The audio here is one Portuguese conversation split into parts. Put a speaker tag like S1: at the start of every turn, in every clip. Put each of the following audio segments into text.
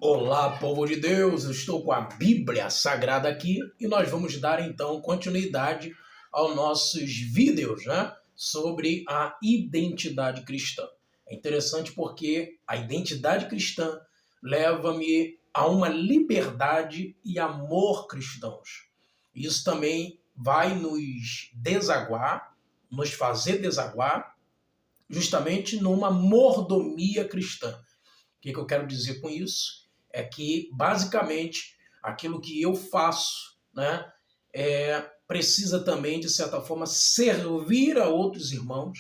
S1: Olá, povo de Deus! Eu estou com a Bíblia Sagrada aqui e nós vamos dar então continuidade aos nossos vídeos, né, sobre a identidade cristã. É interessante porque a identidade cristã leva-me a uma liberdade e amor cristãos. Isso também vai nos fazer desaguar justamente numa mordomia cristã. O que eu quero dizer com isso? É que, basicamente, aquilo que eu faço, né, precisa também, de certa forma, servir a outros irmãos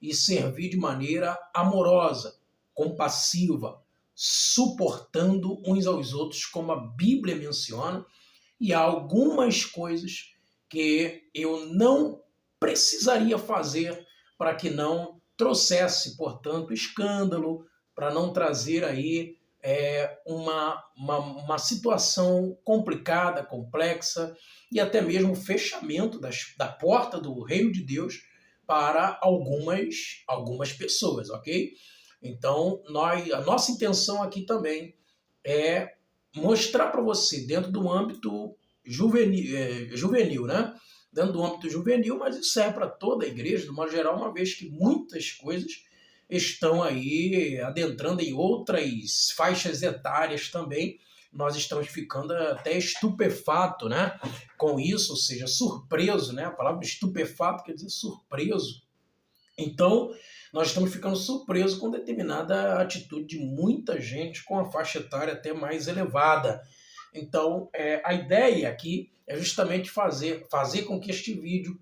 S1: e servir de maneira amorosa, compassiva, suportando uns aos outros, como a Bíblia menciona, e há algumas coisas que eu não precisaria fazer para que não trouxesse, portanto, escândalo, para não trazer aí uma situação complicada, complexa, e até mesmo o fechamento da porta do reino de Deus para algumas pessoas, ok? Então, a nossa intenção aqui também é mostrar para você, dentro do âmbito juvenil, né? Dentro do âmbito juvenil, mas isso serve para toda a igreja, de uma geral, uma vez que muitas coisas estão aí adentrando em outras faixas etárias também. Nós estamos ficando até estupefato, né, com isso, ou seja, surpreso, né? A palavra estupefato quer dizer surpreso. Então, nós estamos ficando surpresos com determinada atitude de muita gente com a faixa etária até mais elevada. Então, a ideia aqui é justamente fazer com que este vídeo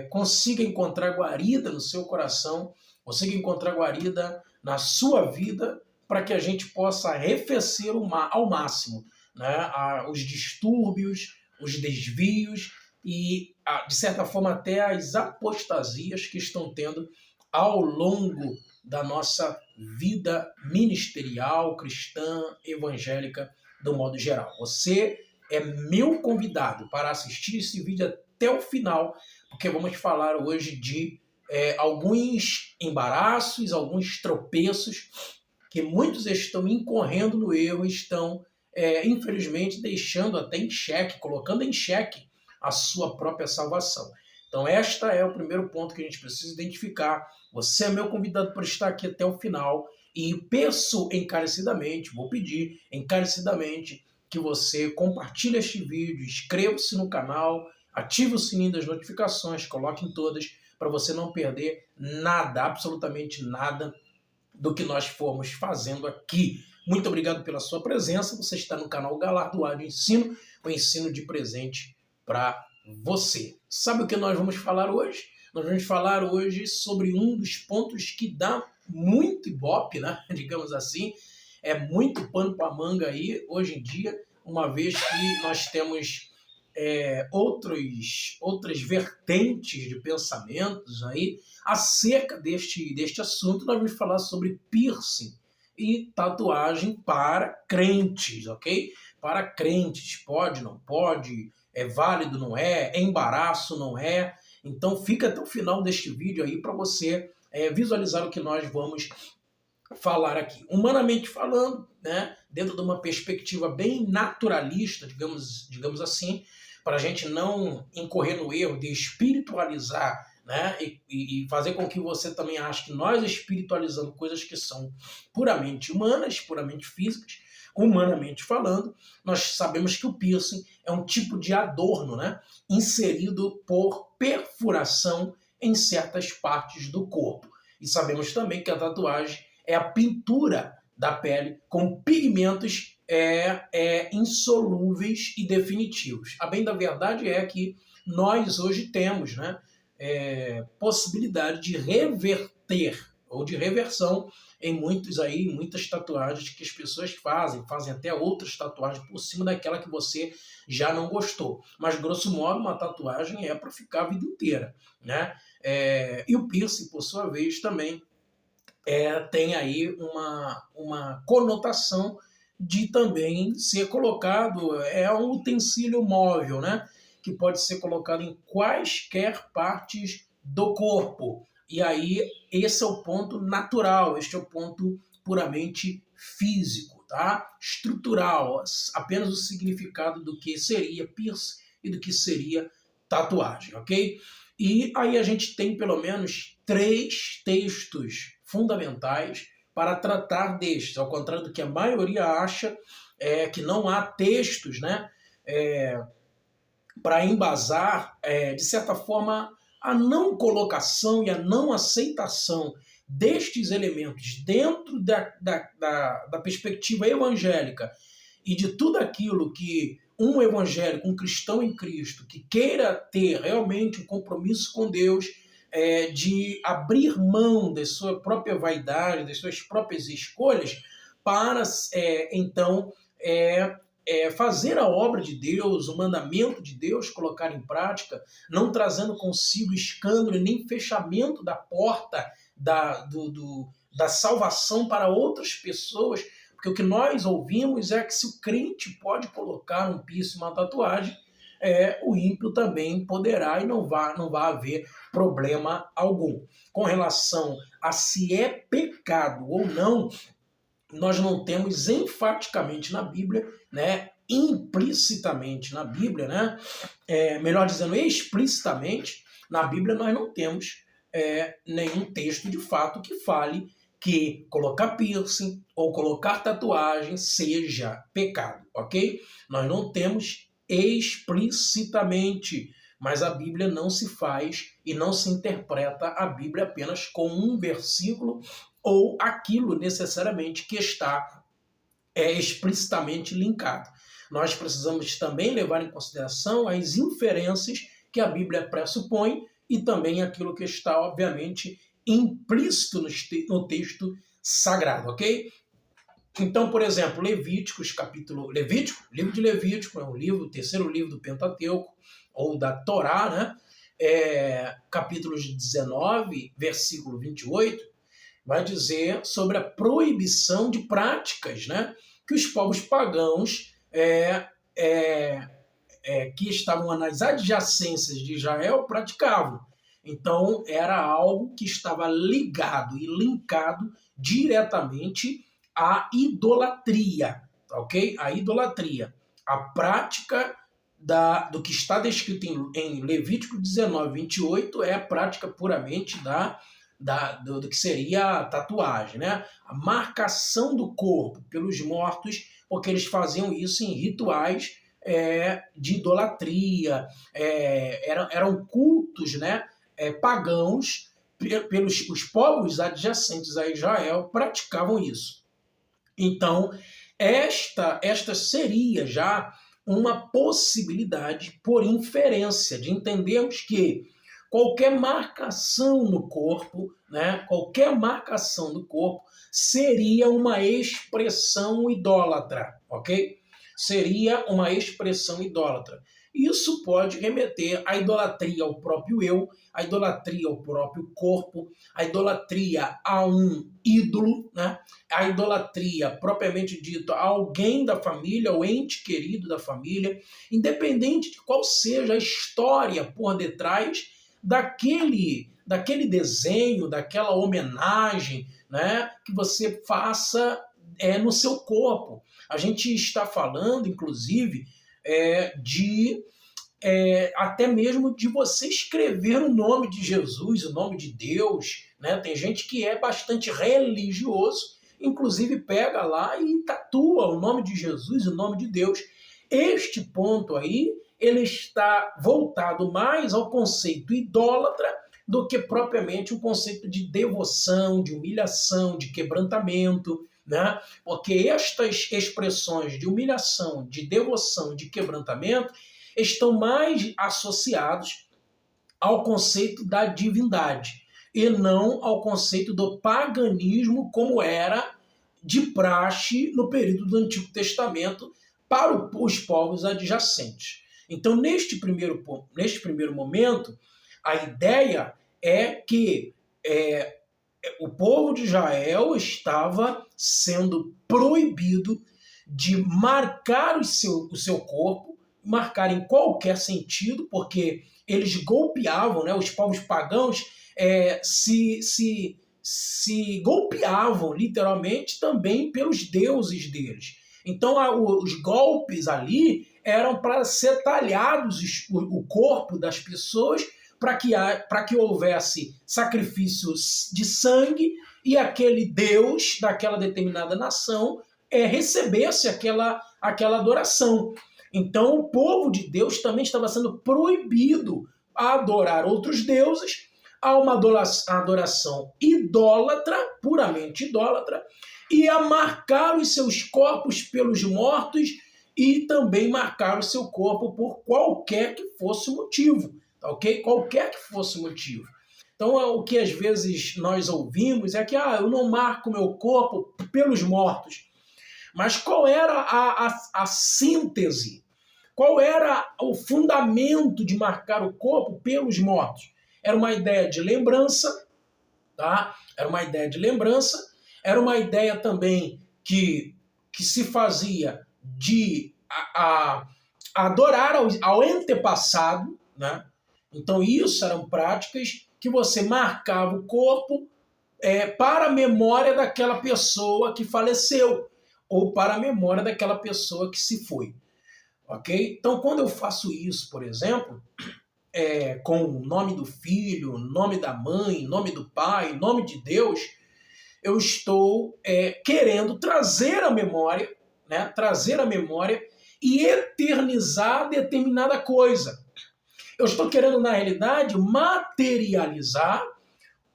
S1: consiga encontrar guarida no seu coração, consiga encontrar guarida na sua vida, para que a gente possa arrefecer ao máximo, né, os distúrbios, os desvios e, de certa forma, até as apostasias que estão tendo ao longo da nossa vida ministerial, cristã, evangélica, do modo geral. Você é meu convidado para assistir esse vídeo até o final, porque vamos falar hoje de alguns embaraços, alguns tropeços que muitos estão incorrendo no erro, estão, infelizmente, deixando até em xeque, colocando em xeque a sua própria salvação. Então, este é o primeiro ponto que a gente precisa identificar. Você é meu convidado para estar aqui até o final e peço encarecidamente, vou pedir encarecidamente que você compartilhe este vídeo, inscreva-se no canal, ative o sininho das notificações, coloque em todas, para você não perder nada, absolutamente nada do que nós formos fazendo aqui. Muito obrigado pela sua presença. Você está no canal Galardoado Ensino, o ensino de presente para você. Sabe o que nós vamos falar hoje? Nós vamos falar hoje sobre um dos pontos que dá muito ibope, né? Digamos assim, é muito pano para manga aí hoje em dia, uma vez que nós temos outras vertentes de pensamentos aí acerca deste assunto. Nós vamos falar sobre piercing e tatuagem para crentes, ok? Para crentes, pode, não pode, é válido, não é embaraço, não é. Então fica até o final deste vídeo aí para você visualizar o que nós vamos falar aqui. Humanamente falando, né, dentro de uma perspectiva bem naturalista, digamos assim, para a gente não incorrer no erro de espiritualizar, né, e fazer com que você também ache que nós espiritualizando coisas que são puramente humanas, puramente físicas, humanamente falando, nós sabemos que o piercing é um tipo de adorno, né, inserido por perfuração em certas partes do corpo. E sabemos também que a tatuagem é a pintura da pele com pigmentos insolúveis e definitivos. A bem da verdade é que nós hoje temos, né, possibilidade de reverter ou de reversão em muitas tatuagens que as pessoas fazem até outras tatuagens por cima daquela que você já não gostou. Mas, grosso modo, uma tatuagem é para ficar a vida inteira, né? E o piercing, por sua vez, também tem aí uma conotação de também ser colocado, um utensílio móvel, né? Que pode ser colocado em quaisquer partes do corpo. E aí, esse é o ponto natural, este é o ponto puramente físico. tá? Estrutural, apenas o significado do que seria piercing e do que seria tatuagem, ok? E aí a gente tem pelo menos 3 textos fundamentais para tratar destes, ao contrário do que a maioria acha, que não há textos, né, para embasar, de certa forma, a não colocação e a não aceitação destes elementos dentro da perspectiva evangélica e de tudo aquilo que um evangélico, um cristão em Cristo, que queira ter realmente um compromisso com Deus, de abrir mão da sua própria vaidade, das suas próprias escolhas, para, então, fazer a obra de Deus, o mandamento de Deus, colocar em prática, não trazendo consigo escândalo nem fechamento da porta da salvação para outras pessoas, porque o que nós ouvimos é que se o crente pode colocar um piercing, uma tatuagem, o ímpio também poderá e não vai haver problema algum. Com relação a se é pecado ou não, nós não temos enfaticamente na Bíblia, né, implicitamente na Bíblia, né, melhor dizendo, explicitamente na Bíblia nós não temos nenhum texto de fato que fale que colocar piercing ou colocar tatuagem seja pecado, ok? Nós não temos explicitamente, mas a Bíblia não se faz e não se interpreta a Bíblia apenas com um versículo ou aquilo necessariamente que está explicitamente linkado. Nós precisamos também levar em consideração as inferências que a Bíblia pressupõe e também aquilo que está, obviamente, implícito no texto sagrado, ok? Então, por exemplo, livro de Levítico, é o terceiro livro do Pentateuco, ou da Torá, né? Capítulos 19, versículo 28, vai dizer sobre a proibição de práticas, né, que os povos pagãos que estavam nas adjacências de Israel praticavam. Então, era algo que estava ligado e linkado diretamente à idolatria, ok? A idolatria. A prática do que está descrito em Levítico 19, 28 é a prática puramente do que seria a tatuagem, né? A marcação do corpo pelos mortos, porque eles faziam isso em rituais de idolatria, eram cultos, né, pagãos, os povos adjacentes a Israel praticavam isso. Então, esta seria já uma possibilidade por inferência, de entendermos que qualquer marcação no corpo, né, qualquer marcação do corpo seria uma expressão idólatra, ok? Seria uma expressão idólatra. Isso pode remeter à idolatria ao próprio eu, à idolatria ao próprio corpo, à idolatria a um ídolo, né? A idolatria, propriamente dito, a alguém da família, ao ente querido da família, independente de qual seja a história por detrás daquele desenho, daquela homenagem, né, que você faça no seu corpo. A gente está falando, inclusive, até mesmo de você escrever o nome de Jesus, o nome de Deus, né? Tem gente que é bastante religioso, inclusive pega lá e tatua o nome de Jesus, o nome de Deus. Este ponto aí, ele está voltado mais ao conceito idólatra do que propriamente o conceito de devoção, de humilhação, de quebrantamento, né? Porque estas expressões de humilhação, de devoção, de quebrantamento estão mais associados ao conceito da divindade e não ao conceito do paganismo, como era de praxe no período do Antigo Testamento para os povos adjacentes. Então, neste primeiro momento, a ideia é que o povo de Israel estava sendo proibido de marcar o seu corpo, marcar em qualquer sentido, porque eles golpeavam, né, os povos pagãos se se golpeavam literalmente também pelos deuses deles. Então os golpes ali eram para ser talhados o corpo das pessoas para que houvesse sacrifícios de sangue e aquele Deus daquela determinada nação recebesse aquela adoração. Então o povo de Deus também estava sendo proibido a adorar outros deuses, a uma adoração idólatra, puramente idólatra, e a marcar os seus corpos pelos mortos e também marcar o seu corpo por qualquer que fosse o motivo, tá ok? Qualquer que fosse o motivo. Então, o que às vezes nós ouvimos é que eu não marco meu corpo pelos mortos. Mas qual era a síntese? Qual era o fundamento de marcar o corpo pelos mortos? Era uma ideia de lembrança, tá? Era uma ideia de lembrança, era uma ideia também que se fazia de adorar ao antepassado, né? Então isso eram práticas que você marcava o corpo para a memória daquela pessoa que faleceu ou para a memória daquela pessoa que se foi. Ok? Então, quando eu faço isso, por exemplo, com o nome do filho, nome da mãe, nome do pai, nome de Deus, eu estou querendo trazer a memória, né? Trazer a memória e eternizar determinada coisa. Eu estou querendo, na realidade, materializar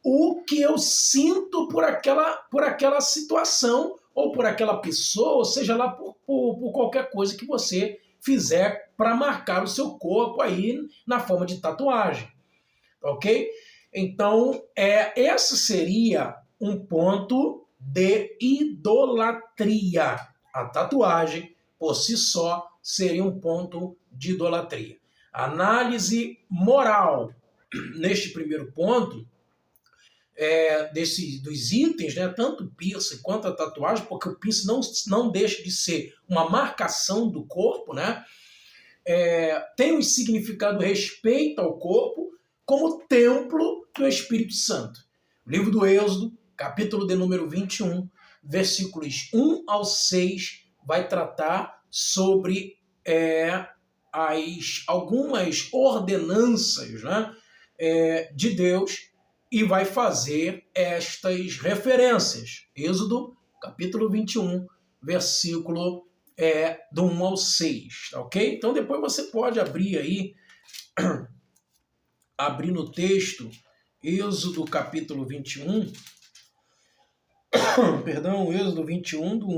S1: o que eu sinto por aquela situação ou por aquela pessoa, ou seja lá por qualquer coisa que você fizer para marcar o seu corpo aí na forma de tatuagem, ok? Então, esse seria um ponto de idolatria. A tatuagem, por si só, seria um ponto de idolatria. Análise moral. Neste primeiro ponto, dos itens, né, tanto o piercing quanto a tatuagem, porque o piercing não deixa de ser uma marcação do corpo, né, tem um significado respeito ao corpo como templo do Espírito Santo. O livro do Êxodo, capítulo de número 21, versículos 1 ao 6, vai tratar sobre algumas ordenanças, né, de Deus, e vai fazer estas referências. Êxodo, capítulo 21, versículo do 1 ao 6, ok? Então depois você pode abrir aí, abrir no texto, Êxodo, capítulo 21, perdão, Êxodo 21, do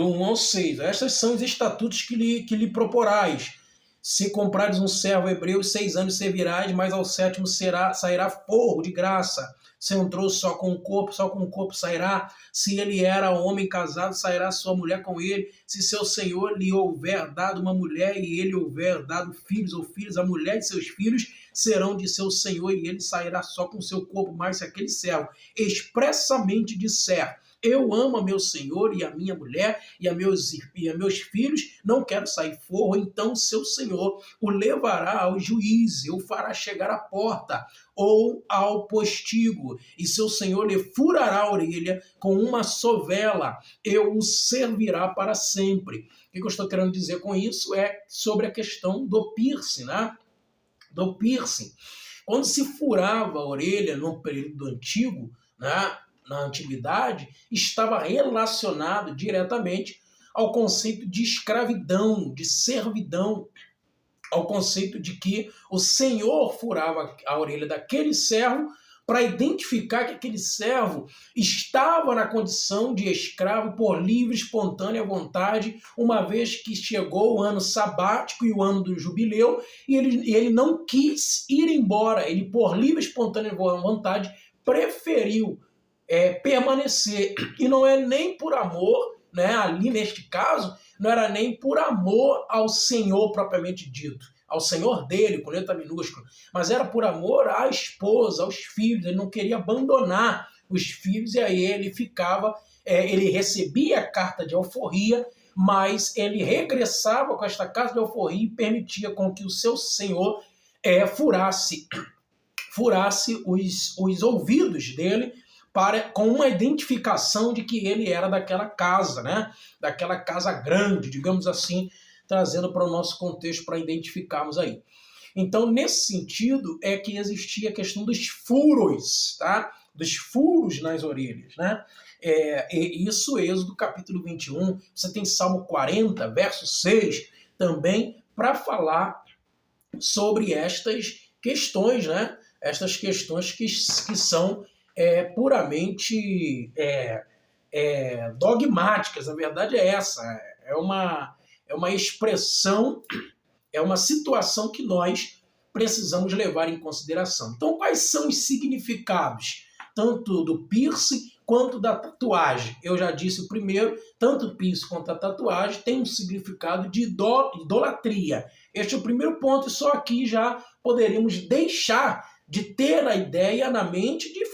S1: 1 ao 6. Estes são os estatutos que lhe proporais. Se comprares um servo hebreu, 6 anos servirás, mas ao 7º sairá forro de graça. Se entrou só com o corpo sairá. Se ele era homem casado, sairá sua mulher com ele. Se seu senhor lhe houver dado uma mulher e ele houver dado filhos ou filhas, a mulher de seus filhos serão de seu senhor e ele sairá só com seu corpo. Mas se aquele servo expressamente disser: eu amo a meu senhor e a minha mulher e a meus filhos, não quero sair forro, então seu senhor o levará ao juiz, o fará chegar à porta ou ao postigo, e seu senhor lhe furará a orelha com uma sovela, e o servirá para sempre. O que eu estou querendo dizer com isso é sobre a questão do piercing, né? Do piercing. Quando se furava a orelha no período antigo, né, na antiguidade, estava relacionado diretamente ao conceito de escravidão, de servidão, ao conceito de que o senhor furava a orelha daquele servo para identificar que aquele servo estava na condição de escravo por livre, espontânea vontade, uma vez que chegou o ano sabático e o ano do jubileu, e ele não quis ir embora, ele por livre, espontânea vontade preferiu permanecer, e não é nem por amor, né, ali neste caso, não era nem por amor ao Senhor propriamente dito, ao Senhor dele, com letra minúscula, mas era por amor à esposa, aos filhos. Ele não queria abandonar os filhos, e aí ele ficava, ele recebia a carta de alforria, mas ele regressava com esta carta de alforria e permitia com que o seu senhor furasse furasse os ouvidos dele com uma identificação de que ele era daquela casa, né? Daquela casa grande, digamos assim, trazendo para o nosso contexto para identificarmos aí. Então, nesse sentido, é que existia a questão dos furos, tá? Dos furos nas orelhas, né? Isso, Êxodo capítulo 21, você tem Salmo 40, verso 6, também, para falar sobre estas questões, né? Estas questões que são puramente dogmáticas. A verdade é essa, é uma expressão, é uma situação que nós precisamos levar em consideração. Então, quais são os significados, tanto do piercing quanto da tatuagem? Eu já disse o primeiro, tanto o piercing quanto a tatuagem tem um significado de idolatria. Este é o primeiro ponto, e só aqui já poderíamos deixar de ter a ideia na mente de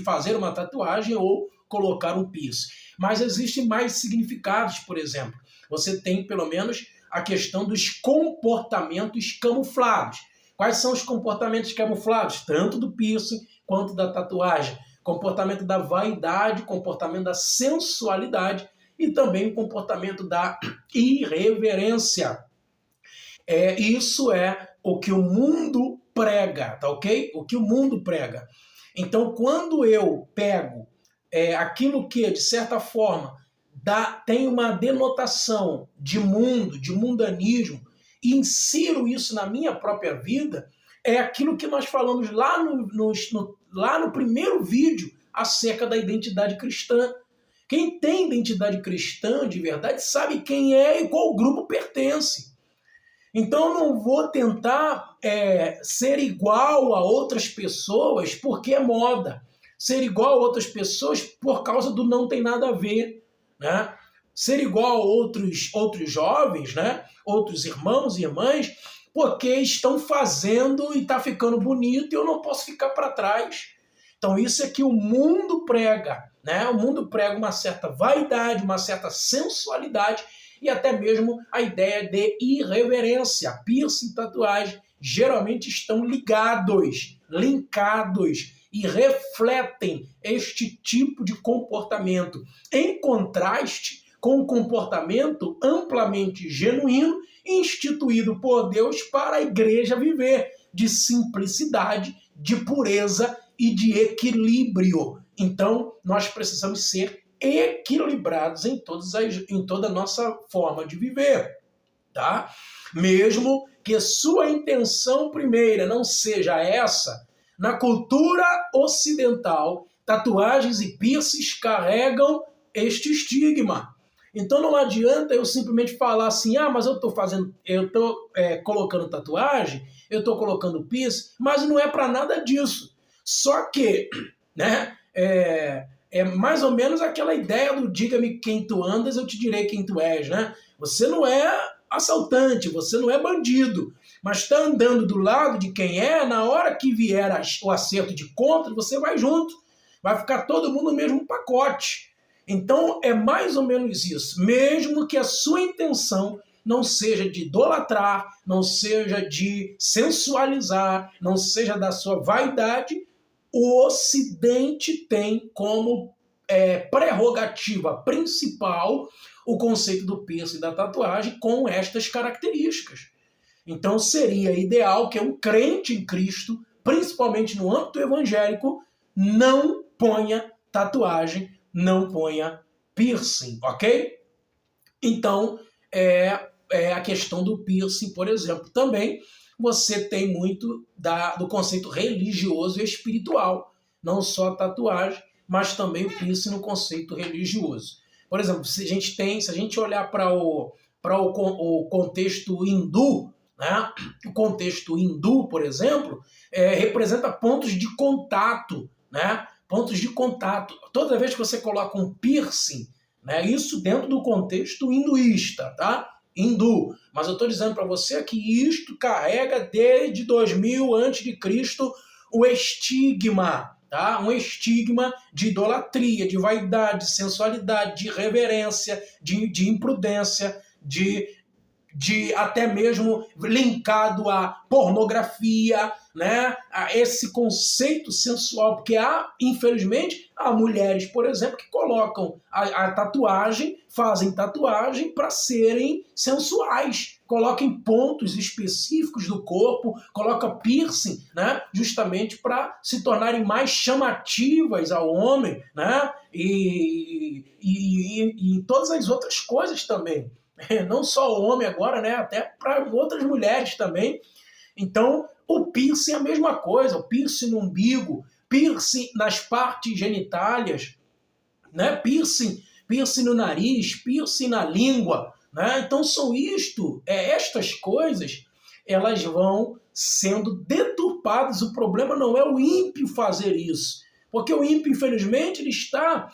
S1: fazer uma tatuagem ou colocar um piercing. Mas existem mais significados, por exemplo. Você tem, pelo menos, a questão dos comportamentos camuflados. Quais são os comportamentos camuflados? Tanto do piercing quanto da tatuagem. Comportamento da vaidade, comportamento da sensualidade e também o comportamento da irreverência. Isso é o que o mundo prega, tá ok? O que o mundo prega. Então, quando eu pego aquilo que, de certa forma, tem uma denotação de mundo, de mundanismo, e insiro isso na minha própria vida, é aquilo que nós falamos lá no primeiro vídeo acerca da identidade cristã. Quem tem identidade cristã de verdade sabe quem é e qual grupo pertence. Então eu não vou tentar ser igual a outras pessoas porque é moda. Ser igual a outras pessoas por causa do não tem nada a ver, né? Ser igual a outros jovens, né? Outros irmãos e irmãs, porque estão fazendo e está ficando bonito e eu não posso ficar para trás. Então isso é que o mundo prega, né? O mundo prega uma certa vaidade, uma certa sensualidade e até mesmo a ideia de irreverência. Piercing e tatuagem geralmente estão linkados e refletem este tipo de comportamento, em contraste com o comportamento amplamente genuíno instituído por Deus para a igreja viver, de simplicidade, de pureza e de equilíbrio. Então, nós precisamos ser equilibrados em toda a nossa forma de viver, tá? Mesmo que sua intenção primeira não seja essa, na cultura ocidental, tatuagens e piercings carregam este estigma. Então não adianta eu simplesmente falar assim, mas eu estou colocando tatuagem, eu estou colocando piercing, mas não é para nada disso. Só que, né, é mais ou menos aquela ideia do diga-me quem tu andas, eu te direi quem tu és, né? Você não é assaltante, você não é bandido, mas está andando do lado de quem na hora que vier o acerto de conta, você vai junto, vai ficar todo mundo no mesmo pacote. Então é mais ou menos isso, mesmo que a sua intenção não seja de idolatrar, não seja de sensualizar, não seja da sua vaidade, o Ocidente tem como prerrogativa principal o conceito do piercing e da tatuagem com estas características. Então seria ideal que um crente em Cristo, principalmente no âmbito evangélico, não ponha tatuagem, não ponha piercing, ok? Então, a questão do piercing, por exemplo. Também você tem muito do conceito religioso e espiritual. Não só a tatuagem, mas também o piercing no conceito religioso. Por exemplo, se a gente olhar para o contexto hindu, né? O contexto hindu, por exemplo, representa pontos de contato, né? Pontos de contato. Toda vez que você coloca um piercing, né? Isso dentro do contexto hinduísta, tá? Hindu. Mas eu estou dizendo para você que isto carrega desde 2000 a.C. o estigma, tá? Um estigma de idolatria, de vaidade, de sensualidade, de irreverência, de imprudência, de até mesmo linkado à pornografia, né, a esse conceito sensual, porque infelizmente, há mulheres, por exemplo, que colocam a tatuagem, fazem tatuagem para serem sensuais, colocam pontos específicos do corpo, colocam piercing, né, justamente para se tornarem mais chamativas ao homem, né, e todas as outras coisas também. Não só o homem agora, né, até para outras mulheres também. Então, o piercing é a mesma coisa, o piercing no umbigo, piercing nas partes genitálias, né? Piercing no nariz, piercing na língua, né? Então são estas coisas, elas vão sendo deturpadas. O problema não é o ímpio fazer isso, porque o ímpio, infelizmente, ele está,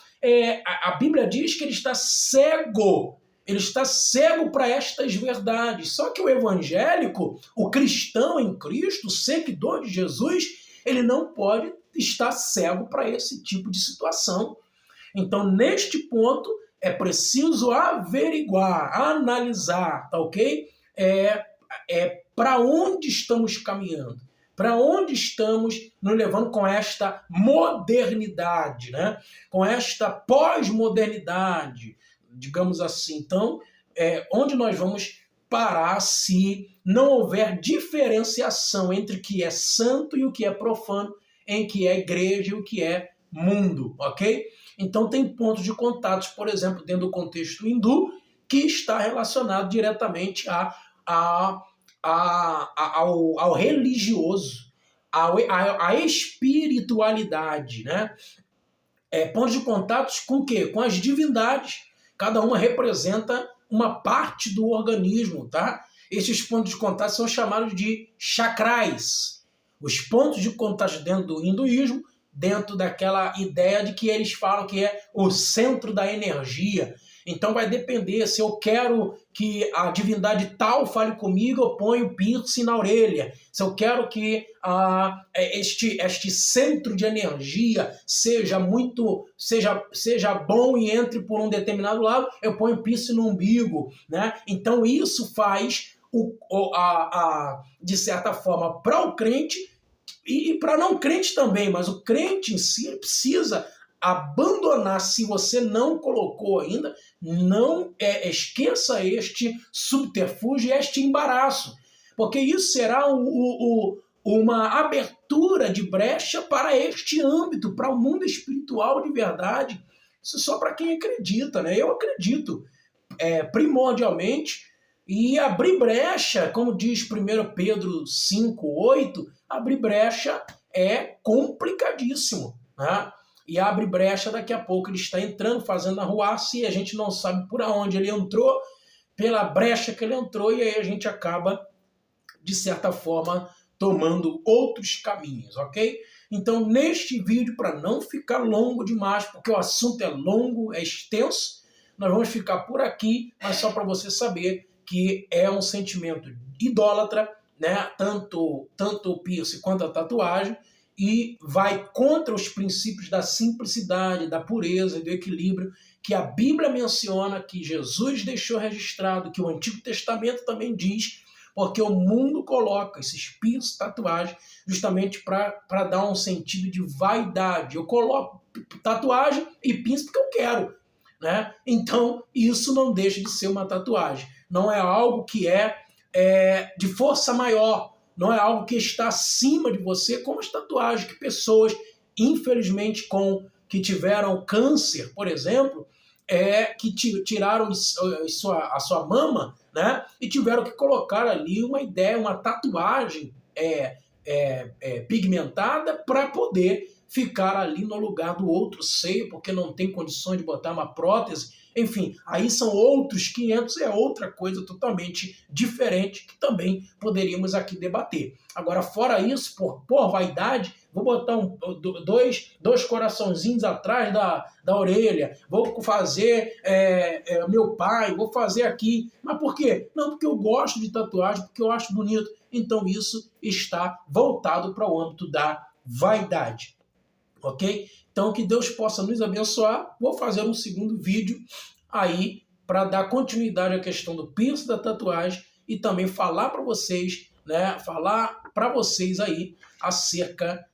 S1: a Bíblia diz que ele está cego. Ele está cego para estas verdades. Só que o evangélico, o cristão em Cristo, o seguidor de Jesus, ele não pode estar cego para esse tipo de situação. Então, neste ponto, é preciso averiguar, analisar, tá ok? Para onde estamos caminhando? Para onde estamos nos levando com esta modernidade, né? Com esta pós-modernidade, digamos assim. Então, onde nós vamos parar se não houver diferenciação entre o que é santo e o que é profano, em que é igreja e o que é mundo, ok? Então tem pontos de contatos, por exemplo, dentro do contexto hindu, que está relacionado diretamente ao religioso, à espiritualidade, né? Pontos de contatos com o quê? Com as divindades. Cada uma representa uma parte do organismo, tá? Esses pontos de contato são chamados de chakras. Os pontos de contato dentro do hinduísmo, dentro daquela ideia de que eles falam que é o centro da energia. Então vai depender, se eu quero que a divindade tal fale comigo, eu ponho piercing na orelha. Se eu quero que este centro de energia seja bom e entre por um determinado lado, eu ponho piercing no umbigo, né? Então isso faz, de certa forma, para o crente e para não crente também, mas o crente em si precisa abandonar, se você não colocou ainda, não esqueça este subterfúgio, este embaraço, porque isso será uma abertura de brecha para este âmbito, para o mundo espiritual de verdade. Isso só para quem acredita, né? Eu acredito primordialmente, e abrir brecha, como diz 1 Pedro 5,8, abrir brecha é complicadíssimo, né? E abre brecha, daqui a pouco ele está entrando, fazendo arruaça, e a gente não sabe por onde ele entrou, pela brecha que ele entrou, e aí a gente acaba, de certa forma, tomando outros caminhos, ok? Então, neste vídeo, para não ficar longo demais, porque o assunto é longo, é extenso, nós vamos ficar por aqui, mas só para você saber que é um sentimento idólatra, né? Tanto o piercing quanto a tatuagem, e vai contra os princípios da simplicidade, da pureza e do equilíbrio que a Bíblia menciona, que Jesus deixou registrado, que o Antigo Testamento também diz, porque o mundo coloca esses piercing, tatuagens, justamente para dar um sentido de vaidade. Eu coloco tatuagem e piercing porque eu quero, né? Então, isso não deixa de ser uma tatuagem. Não é algo que é de força maior, não é algo que está acima de você, como as tatuagens que pessoas, infelizmente, que tiveram câncer, por exemplo, que tiraram a sua mama, né, e tiveram que colocar ali uma ideia, uma tatuagem pigmentada para poder ficar ali no lugar do outro seio, porque não tem condições de botar uma prótese. Enfim, aí são outros 500, é outra coisa totalmente diferente que também poderíamos aqui debater. Agora, fora isso, por vaidade, vou botar dois coraçãozinhos atrás da orelha, vou fazer meu pai, vou fazer aqui. Mas por quê? Não, porque eu gosto de tatuagem, porque eu acho bonito. Então isso está voltado para o âmbito da vaidade. Ok? Então, que Deus possa nos abençoar. Vou fazer um segundo vídeo aí para dar continuidade à questão do piercing, da tatuagem, e também falar para vocês, né? Falar para vocês aí acerca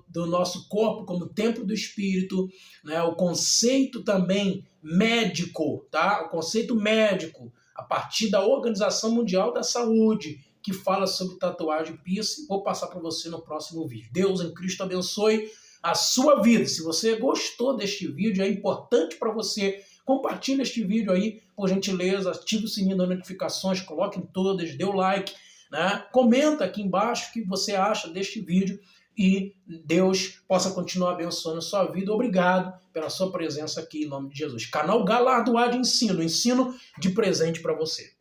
S1: do nosso corpo como templo do Espírito, né? O conceito também médico, tá? O conceito médico, a partir da Organização Mundial da Saúde, que fala sobre tatuagem e piercing. Vou passar para você no próximo vídeo. Deus em Cristo abençoe a sua vida. Se você gostou deste vídeo, é importante para você, compartilhe este vídeo aí, por gentileza, ative o sininho das notificações, coloque em todas, dê o like, né? Comenta aqui embaixo o que você acha deste vídeo e Deus possa continuar abençoando a sua vida. Obrigado pela sua presença aqui em nome de Jesus. Canal Galardoar de Ensino, ensino de presente para você.